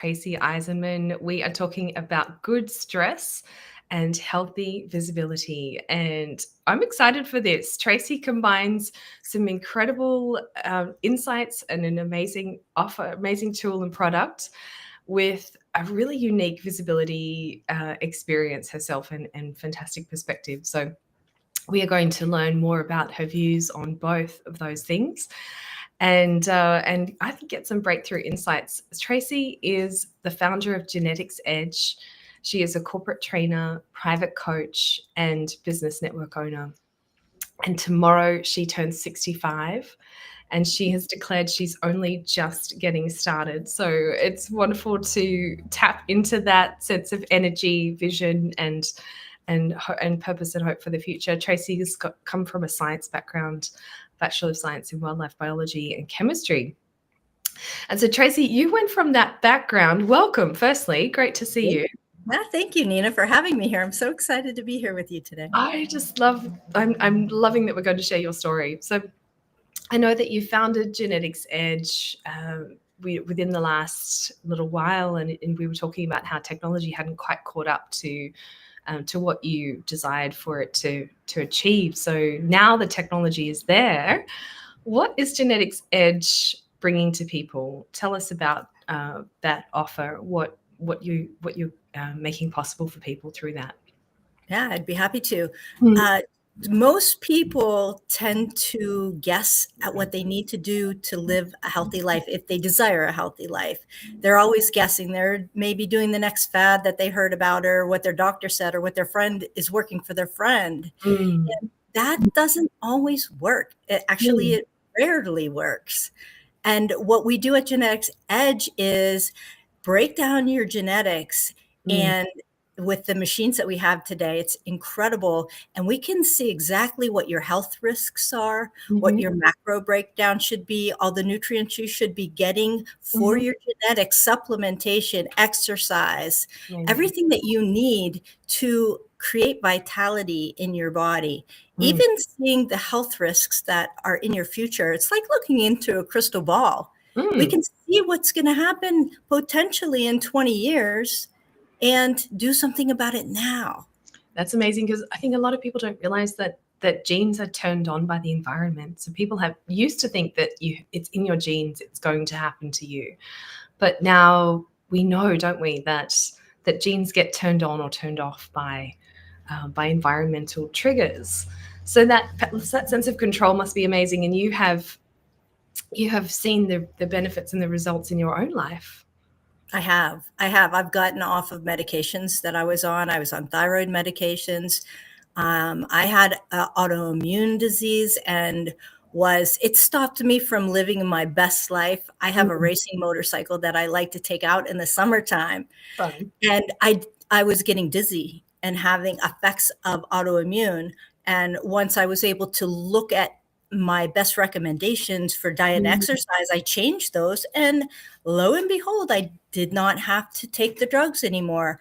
Tracy Eisenman. We are talking about good stress and healthy visibility. And I'm excited for this. Tracy combines some incredible insights and an amazing offer, amazing tool and product with a really unique visibility experience herself and fantastic perspective. So we are going to learn more about her views on both of those things and I think get some breakthrough insights. Tracy is the founder of Genetics Edge. She is a corporate trainer, private coach, and business network owner. And tomorrow she turns 65 and she has declared she's only just getting started. So it's wonderful to tap into that sense of energy, vision, and purpose and hope for the future. Tracy has come from a science background, Bachelor of Science in Wildlife Biology and Chemistry. And so, Tracy, you went from that background. Welcome, firstly. Great to see you. Thank you, Nina, for having me here. I'm so excited to be here with you today. I'm loving that we're going to share your story. So I know that you founded Genetics Edge within the last little while, and we were talking about how technology hadn't quite caught up to what you desired for it to achieve. So now the technology is there. What is Genetics Edge bringing to people? Tell us about that offer. What you're making possible for people through that. Yeah, I'd be happy to. Most people tend to guess at what they need to do to live a healthy life if they desire a healthy life. They're always guessing. They're maybe doing the next fad that they heard about, or what their doctor said, or what their friend is working for their friend. And that doesn't always work. It rarely works. And what we do at Genetics Edge is break down your genetics, and with the machines that we have today, it's incredible. And we can see exactly what your health risks are, what your macro breakdown should be, all the nutrients you should be getting for your genetics, supplementation, exercise, everything that you need to create vitality in your body. Even seeing the health risks that are in your future. It's like looking into a crystal ball. We can see what's going to happen potentially in 20 years and do something about it now. That's amazing, because I think a lot of people don't realize that genes are turned on by the environment. So people used to think that it's in your genes, it's going to happen to you. But now we know, don't we, that genes get turned on or turned off by environmental triggers. So that sense of control must be amazing. And you have seen the benefits and the results in your own life. I have. I've gotten off of medications that I was on. I was on thyroid medications. I had autoimmune disease, and it stopped me from living my best life. I have a racing motorcycle that I like to take out in the summertime. Fun. And I was getting dizzy and having effects of autoimmune. And once I was able to look at my best recommendations for diet and exercise, I changed those, and lo and behold, I did not have to take the drugs anymore.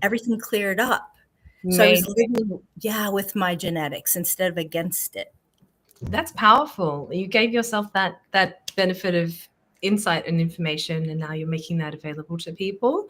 Everything cleared up. So I was living, with my genetics instead of against it. That's powerful. You gave yourself that benefit of insight and information, and now you're making that available to people.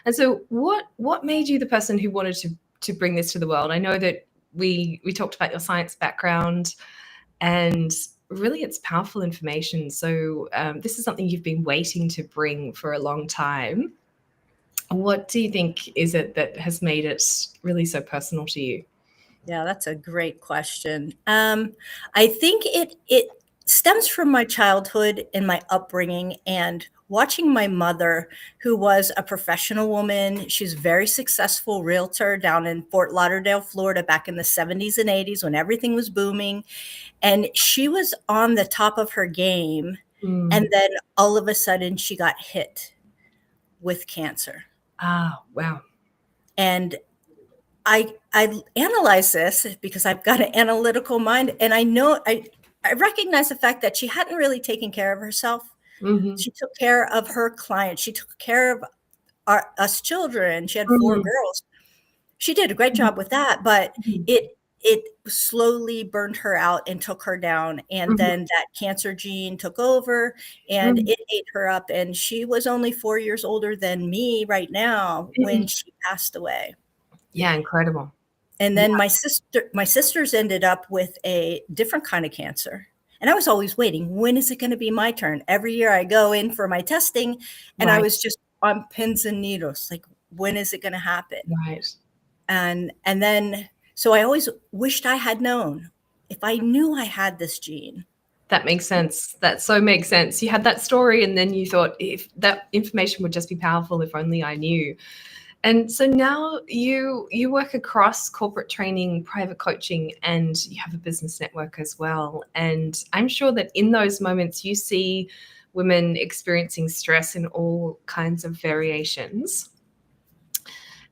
And so what made you the person who wanted to bring this to the world? I know that we talked about your science background, and really it's powerful information. So this is something you've been waiting to bring for a long time. What do you think is it that has made it really so personal to you? Yeah, that's a great question. I think it stems from my childhood and my upbringing, and watching my mother, who was a professional woman. She's a very successful realtor down in Fort Lauderdale, Florida, back in the 70s and 80s when everything was booming. And she was on the top of her game. And then all of a sudden she got hit with cancer. Ah, wow. And I analyze this because I've got an analytical mind, and I know I recognize the fact that she hadn't really taken care of herself. She took care of her clients. She took care of us children. She had 4 girls. She did a great job with that, but it slowly burned her out and took her down. And then that cancer gene took over and it ate her up. And she was only 4 years older than me right now when she passed away. Yeah, incredible. And then my sisters ended up with a different kind of cancer. And I was always waiting, when is it going to be my turn? Every year I go in for my testing and I was just on pins and needles, like, when is it going to happen? Right. And then, so I always wished I had known, if I knew I had this gene. That makes sense. That so makes sense. You had that story and then you thought, if that information would just be powerful, if only I knew. And so now you work across corporate training, private coaching, and you have a business network as well. And I'm sure that in those moments you see women experiencing stress in all kinds of variations.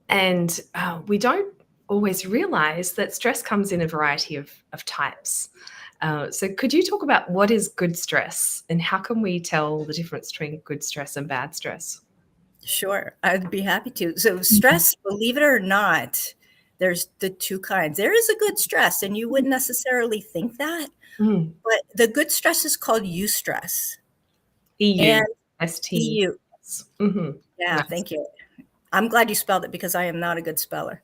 And we don't always realize that stress comes in a variety of types. So could you talk about what is good stress and how can we tell the difference between good stress and bad stress? Sure, I'd be happy to. So stress, believe it or not, there's the two kinds. There is a good stress, and you wouldn't necessarily think that, but the good stress is called eustress. EU, And ST. EU. Yeah, Yes. thank you. I'm glad you spelled it because I am not a good speller.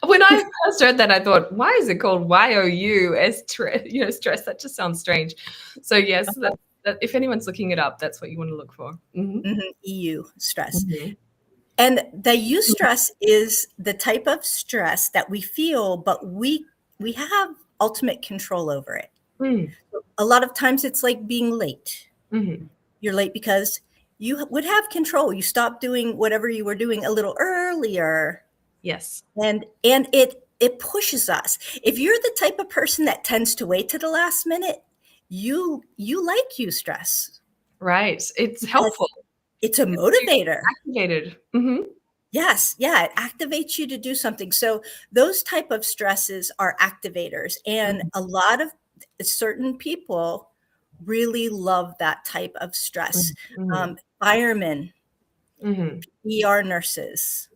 When I first heard that, I thought, why is it called YOU, stress? That just sounds strange. So yes, that if anyone's looking it up, that's what you want to look for. EU, stress. And the eustress is the type of stress that we feel, but we have ultimate control over it. A lot of times it's like being late. You're late because you would have control. You stop doing whatever you were doing a little earlier. Yes. And it pushes us. If you're the type of person that tends to wait to the last minute, you like eustress. Right. It's helpful. It's a motivator. Activated. Yes. Yeah. It activates you to do something. So those type of stresses are activators. And a lot of certain people really love that type of stress. Firemen, ER nurses,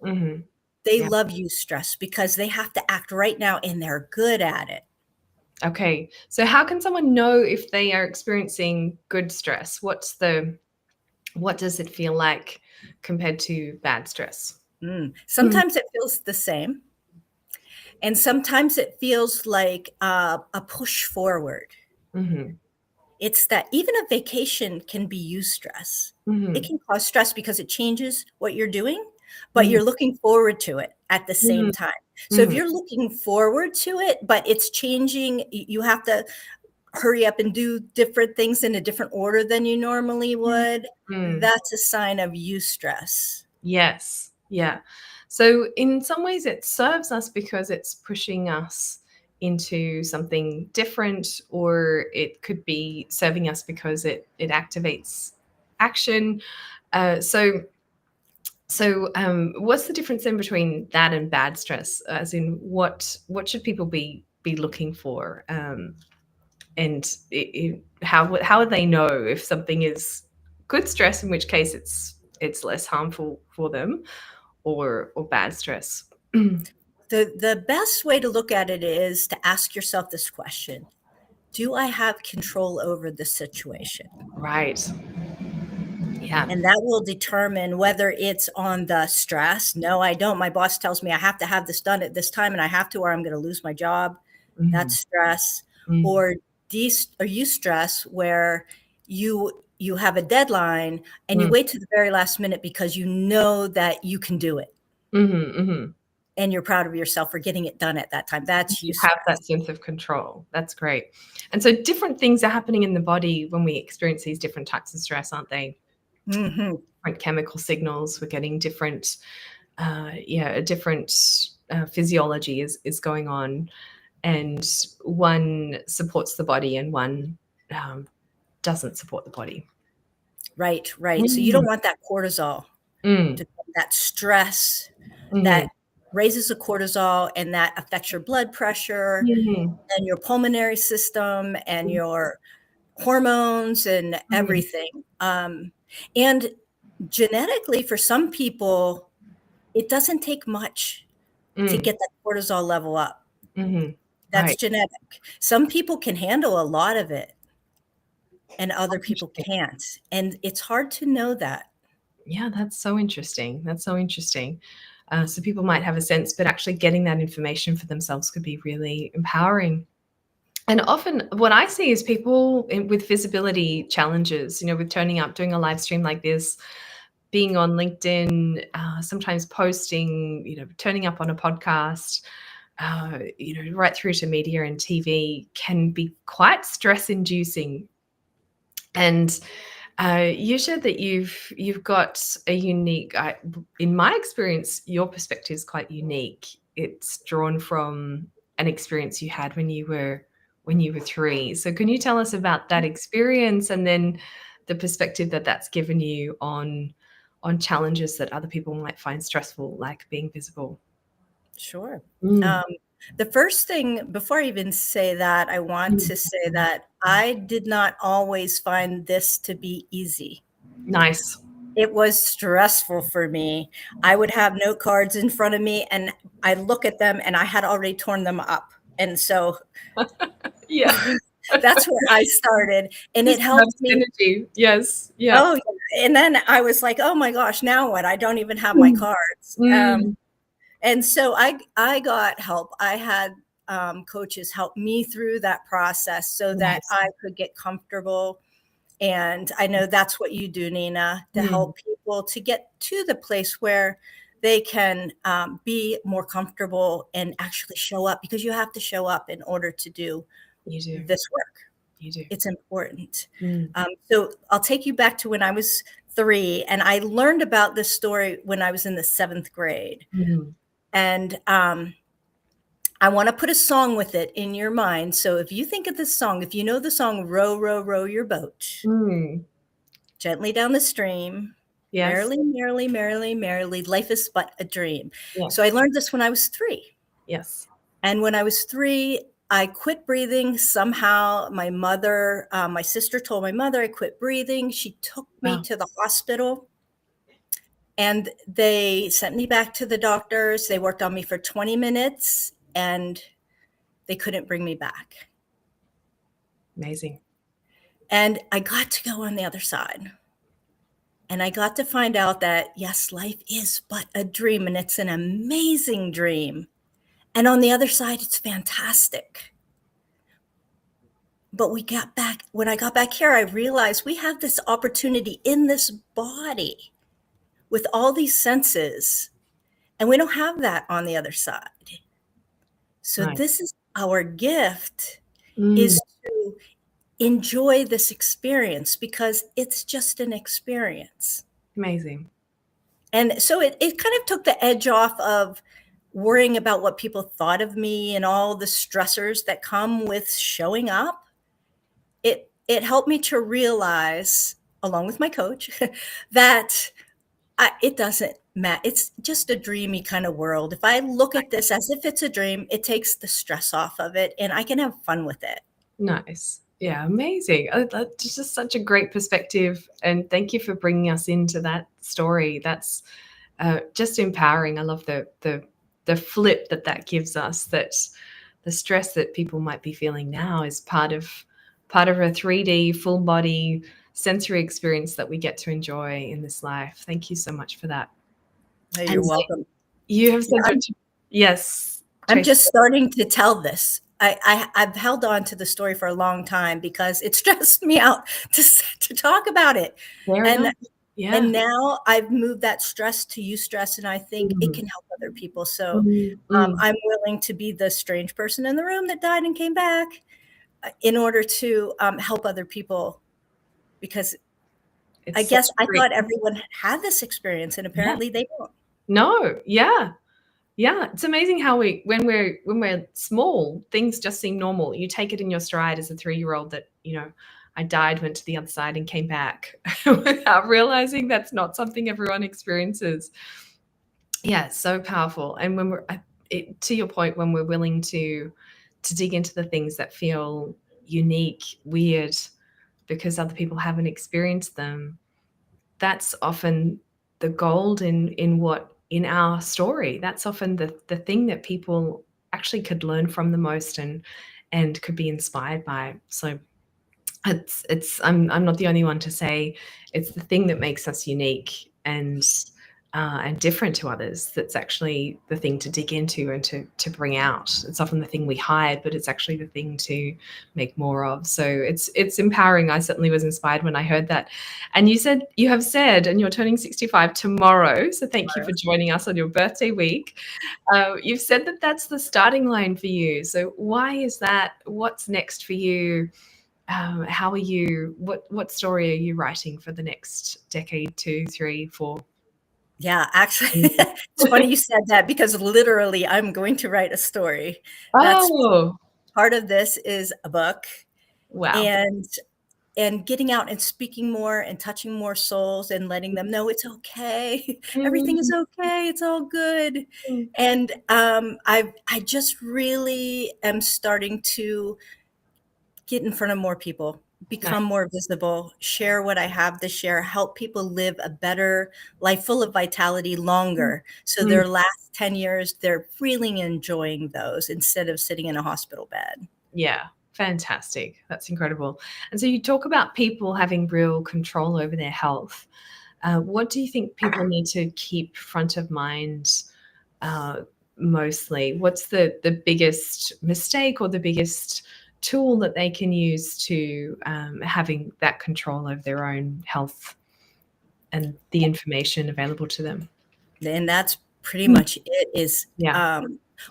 they love eustress because they have to act right now and they're good at it. Okay. So how can someone know if they are experiencing good stress? What does it feel like compared to bad stress? Sometimes it feels the same. And sometimes it feels like a push forward. It's that even a vacation can be eustress. It can cause stress because it changes what you're doing, but you're looking forward to it at the same time. So if you're looking forward to it, but it's changing, you have to hurry up and do different things in a different order than you normally would. That's a sign of eustress. Yes. Yeah. So in some ways it serves us because it's pushing us into something different, or it could be serving us because it activates action. So what's the difference then between that and bad stress? As in, what should people be looking for? And how would they know if something is good stress, in which case it's less harmful for them, or bad stress? The best way to look at it is to ask yourself this question: do I have control over the situation? Right. Yeah. And that will determine whether it's on the stress. No, I don't. My boss tells me I have to have this done at this time and I have to, or I'm going to lose my job. That's stress. Or eustress, where you have a deadline and you wait to the very last minute because you know that you can do it. And you're proud of yourself for getting it done at that time. That's you have that sense of control. That's great. And so different things are happening in the body when we experience these different types of stress, aren't they? Different chemical signals. We're getting different, a different physiology is going on, and one supports the body and one doesn't support the body. Right. So you don't want that cortisol, that stress that raises the cortisol, and that affects your blood pressure and your pulmonary system and your hormones and everything. And genetically, for some people, it doesn't take much to get that cortisol level up. That's Right. genetic. Some people can handle a lot of it and other people Interesting. can't, and it's hard to know that. Yeah, that's so interesting. That's so interesting. So people might have a sense, but actually getting that information for themselves could be really empowering. And often what I see is people with visibility challenges, with turning up, doing a live stream like this, being on LinkedIn, sometimes posting, turning up on a podcast, right through to media and TV can be quite stress inducing. And you shared that you've got a unique. In my experience, your perspective is quite unique. It's drawn from an experience you had when you were 3. So can you tell us about that experience and then the perspective that that's given you on challenges that other people might find stressful, like being visible? Sure. Mm, Um, the first thing before I even say that, I want mm. to say that I did not always find this to be easy. Nice. It was stressful for me. I would have note cards in front of me, and I look at them, and I had already torn them up, and so Yeah. that's where I started, and it Just to have helped me. synergy. Yes. Yeah. Oh, yeah, and then I was like, "Oh my gosh, now what? I don't even have my Mm, cards." mm, And so I got help. I had coaches help me through that process so that nice. I could get comfortable. And I know that's what you do, Nina, to Mm, help people to get to the place where they can be more comfortable and actually show up, because you have to show up in order to do you do. this work. You do. It's important. Mm, So I'll take you back to when I was 3, and I learned about this story when I was in the 7th grade. mhm. And I want to put a song with it in your mind. So if you think of this song, if you know the song Row, Row, Row Your Boat, Mm, gently down the stream, yes. merrily, merrily, merrily, merrily, life is but a dream. So I Yes. learned this when I was 3. Yes. And when I was 3, I quit breathing. Somehow my sister told my mother I quit breathing. She took me Wow. to the hospital and they sent me back to the doctors. They worked on me for 20 minutes and they couldn't bring me back. Amazing. And I got to go on the other side. And I got to find out that, yes, life is but a dream, and it's an amazing dream. And on the other side, it's fantastic. But when I got back here, I realized we have this opportunity in this body with all these senses, and we don't have that on the other side. So Nice. this is our gift, Mm, is to enjoy this experience because it's just an experience. amazing. And so it kind of took the edge off of worrying about what people thought of me and all the stressors that come with showing up. It helped me to realize, along with my coach, that it doesn't matter. It's just a dreamy kind of world. If I look at this as if it's a dream, it takes the stress off of it and I can have fun with it. Nice. Yeah, amazing. That's just such a great perspective, and thank you for bringing us into that story. That's just empowering. I love the flip that gives us. That the stress that people might be feeling now is part of a 3D full body sensory experience that we get to enjoy in this life. Thank you so much for that. Hey, And you're so welcome. you have Yeah, said such. Yes, I'm Tracy. just starting to tell this. I've held on to the story for a long time because it stressed me out to talk about it. Fair And enough. Yeah. and now I've moved that stress to eustress, and I think it Mm, can help other people. So mm, mm. I'm willing to be the strange person in the room that died and came back in order to help other people, because I It's such guess a I great. thought everyone had this experience, and Yeah. apparently they don't. No, yeah. Yeah, it's amazing how when we're small, things just seem normal. You take it in your stride as a 3-year-old that, I died, went to the other side and came back without realizing that's not something everyone experiences. Yeah, it's so powerful. And when to your point, when we're willing to dig into the things that feel unique, weird, because other people haven't experienced them, that's often the gold in our story. That's often the thing that people actually could learn from the most and could be inspired by. So I'm not the only one to say it's the thing that makes us unique and different to others that's actually the thing to dig into and to bring out. It's often the thing we hide, but it's actually the thing to make more of. So it's empowering. I certainly was inspired when I heard that. And you have said, and you're turning 65 tomorrow. So thank you for joining us on your birthday week. You've said that that's the starting line for you. So why is that? What's next for you? How are you? What story are you writing for the next decade, 2, 3, 4? Yeah, actually, it's funny you said that because literally I'm going to write a story. That's Oh, part of this is a book wow. and getting out and speaking more and touching more souls and letting them know it's okay. Everything is Mm, okay. It's all good. mm, And I just really am starting to get in front of more people, nice. become more visible, share what I have to share, help people live a better life full of vitality longer. So Mm, their last 10 years, they're really enjoying those instead of sitting in a hospital bed. yeah, fantastic. That's incredible. And so you talk about people having real control over their health. What do you think people need to keep front of mind uh, mostly? What's the biggest mistake or the biggest tool that they can use to having that control over their own health and the information available to them? And that's pretty Mm, much it is yeah.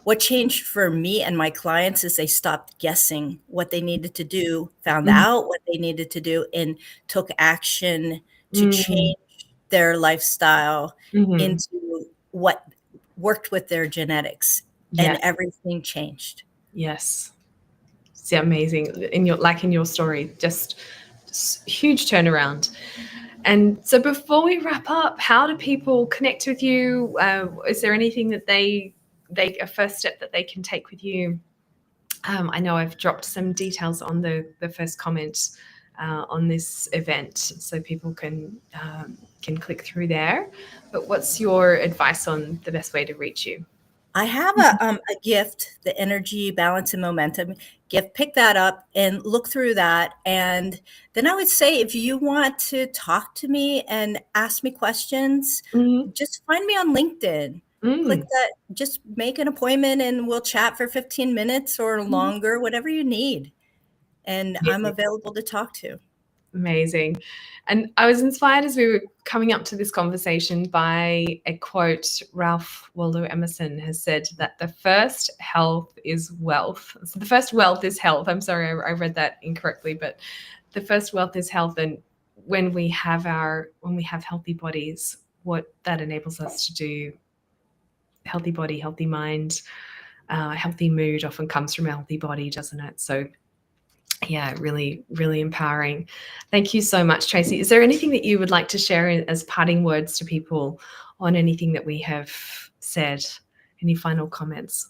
what changed for me and my clients is they stopped guessing what they needed to do, found Mm, out what they needed to do, and took action to mm, change their lifestyle mhm. into what worked with their genetics, and Yes, everything changed. yes. It's amazing. In your story, just huge turnaround. And so before we wrap up, how do people connect with you? Is there anything that a first step that they can take with you? I know I've dropped some details on the first comment on this event, so people can click through there. But what's your advice on the best way to reach you? I have a gift, the energy, balance, and momentum gift. Pick that up and look through that. And then I would say if you want to talk to me and ask me questions, Mm-hmm. just find me on LinkedIn. Click Mm, that, just make an appointment and we'll chat for 15 minutes or mhm. longer, whatever you need. And I'm Amazing. available to talk to. Amazing. And I was inspired as we were coming up to this conversation by a quote. Ralph Waldo Emerson has said that the first health is wealth. So the first wealth is health. I'm sorry, I read that incorrectly, but the first wealth is health. And when we have healthy bodies, what that enables us to do, healthy body, healthy mind, healthy mood often comes from a healthy body, doesn't it? So yeah, really, really empowering. Thank you so much, Tracy. Is there anything that you would like to share as parting words to people on anything that we have said? Any final comments?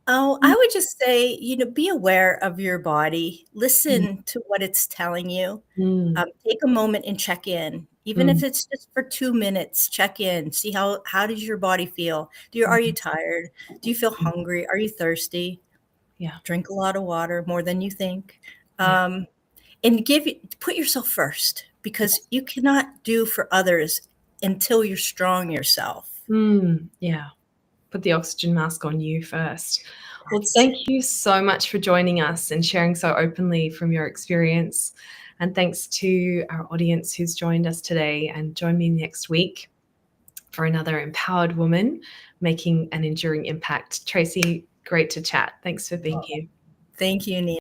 Oh, I would just say, be aware of your body. Mm, Listen to what it's telling you. mm, Take a moment and check in, even if mm, it's just for 2 minutes. Check in, see how does your body feel? Are you mm, tired? Do you feel mm. hungry? Are you thirsty? Yeah, Drink a lot of water, more than you think, yeah. and put yourself first because you cannot do for others until you're strong yourself. Yeah. Put the oxygen mask on you first. Well, That's thank you so much for joining us and sharing so openly from your experience. And thanks to our audience who's joined us today, and join me next week for another empowered woman making an enduring impact. Tracy, great to chat. Thanks for being here. Thank you, Nina.